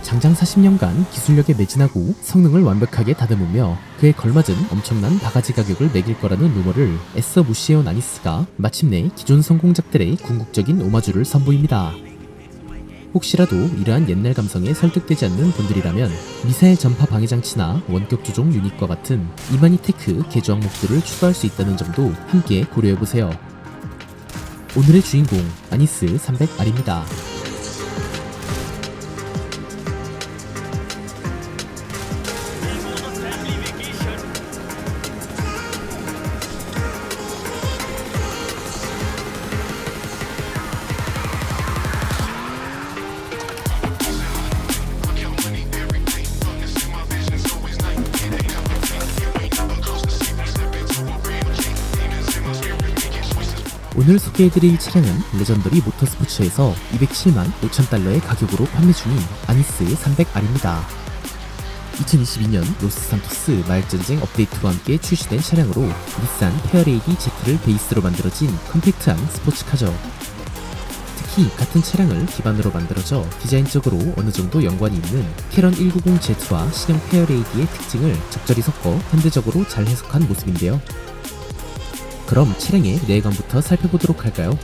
장장 40년간 기술력에 매진하고 성능을 완벽하게 다듬으며 그에 걸맞은 엄청난 바가지 가격을 매길 거라는 루머를 애써 무시해온 아니스가 마침내 기존 성공작들의 궁극적인 오마주를 선보입니다. 혹시라도 이러한 옛날 감성에 설득되지 않는 분들이라면 미사일 전파 방해 장치나 원격 조종 유닛과 같은 이마니테크 개조 항목들을 추가할 수 있다는 점도 함께 고려해보세요. 오늘의 주인공 아니스 300R입니다. 오늘 소개해드릴 차량은 레전더리 모터스포츠에서 207만 5천 달러의 가격으로 판매 중인 아니스 300R입니다. 2022년 로스산토스 마을전쟁 업데이트와 함께 출시된 차량으로 닛산 페어레이디 Z를 베이스로 만들어진 컴팩트한 스포츠카죠. 특히 같은 차량을 기반으로 만들어져 디자인적으로 어느정도 연관이 있는 캐런 190Z와 신형 페어레이디의 특징을 적절히 섞어 현대적으로 잘 해석한 모습인데요. 그럼 차량의 내관부터 살펴보도록 할까요?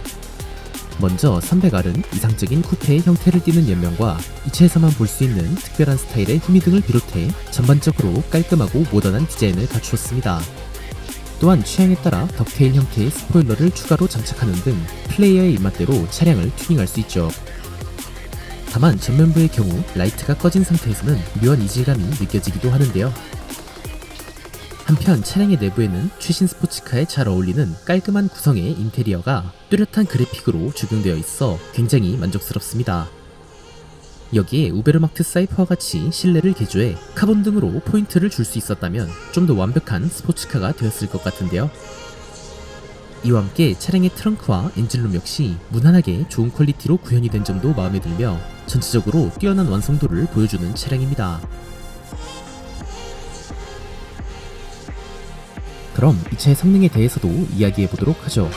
먼저 300R은 이상적인 쿠페의 형태를 띠는 옆면과 이 차에서만 볼 수 있는 특별한 스타일의 후미 등을 비롯해 전반적으로 깔끔하고 모던한 디자인을 갖추었습니다. 또한 취향에 따라 덕테일 형태의 스포일러를 추가로 장착하는 등 플레이어의 입맛대로 차량을 튜닝할 수 있죠. 다만 전면부의 경우 라이트가 꺼진 상태에서는 묘한 이질감이 느껴지기도 하는데요. 한편 차량의 내부에는 최신 스포츠카에 잘 어울리는 깔끔한 구성의 인테리어가 뚜렷한 그래픽으로 적용되어 있어 굉장히 만족스럽습니다. 여기에 우베르마크트 사이퍼와 같이 실내를 개조해 카본 등으로 포인트를 줄 수 있었다면 좀 더 완벽한 스포츠카가 되었을 것 같은데요. 이와 함께 차량의 트렁크와 엔진룸 역시 무난하게 좋은 퀄리티로 구현이 된 점도 마음에 들며 전체적으로 뛰어난 완성도를 보여주는 차량입니다. 그럼 이 차의 성능에 대해서도 이야기해보도록 하죠.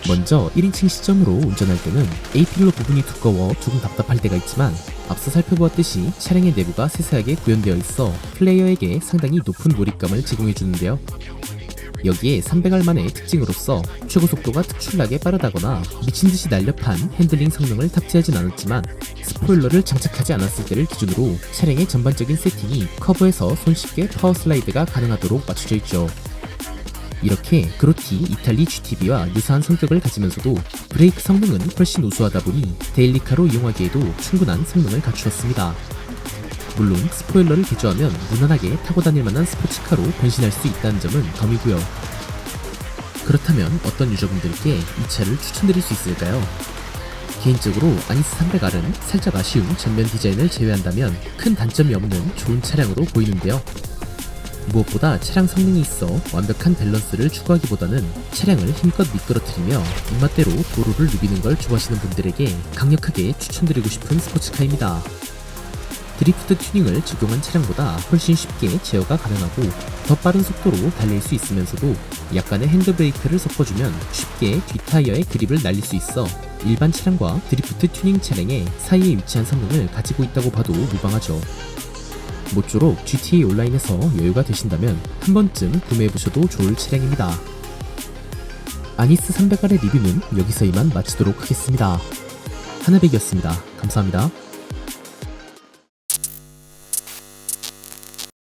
먼저 1인칭 시점으로 운전할 때는 A필러 부분이 두꺼워 조금 답답할 때가 있지만 앞서 살펴보았듯이 차량의 내부가 세세하게 구현되어 있어 플레이어에게 상당히 높은 몰입감을 제공해주는데요. 여기에 300R만의 특징으로서 최고 속도가 특출나게 빠르다거나 미친듯이 날렵한 핸들링 성능을 탑재하진 않았지만 스포일러를 장착하지 않았을 때를 기준으로 차량의 전반적인 세팅이 커브에서 손쉽게 파워 슬라이드가 가능하도록 맞춰져 있죠. 이렇게 그로티 이탈리 GTB와 유사한 성격을 가지면서도 브레이크 성능은 훨씬 우수하다 보니 데일리카로 이용하기에도 충분한 성능을 갖추었습니다. 물론 스포일러를 개조하면 무난하게 타고 다닐 만한 스포츠카로 변신할 수 있다는 점은 덤이고요. 그렇다면 어떤 유저분들께 이 차를 추천드릴 수 있을까요? 개인적으로 아니스 300R은 살짝 아쉬운 전면 디자인을 제외한다면 큰 단점이 없는 좋은 차량으로 보이는데요. 무엇보다 차량 성능이 있어 완벽한 밸런스를 추구하기보다는 차량을 힘껏 미끄러뜨리며 입맛대로 도로를 누비는 걸 좋아하시는 분들에게 강력하게 추천드리고 싶은 스포츠카입니다. 드리프트 튜닝을 적용한 차량보다 훨씬 쉽게 제어가 가능하고 더 빠른 속도로 달릴 수 있으면서도 약간의 핸드브레이크를 섞어주면 쉽게 뒷타이어의 그립을 날릴 수 있어 일반 차량과 드리프트 튜닝 차량의 사이에 위치한 성능을 가지고 있다고 봐도 무방하죠. 모쪼록 GTA 온라인에서 여유가 되신다면 한 번쯤 구매해보셔도 좋을 차량입니다. 아니스 300R의 리뷰는 여기서 이만 마치도록 하겠습니다. 하나백이었습니다. 감사합니다.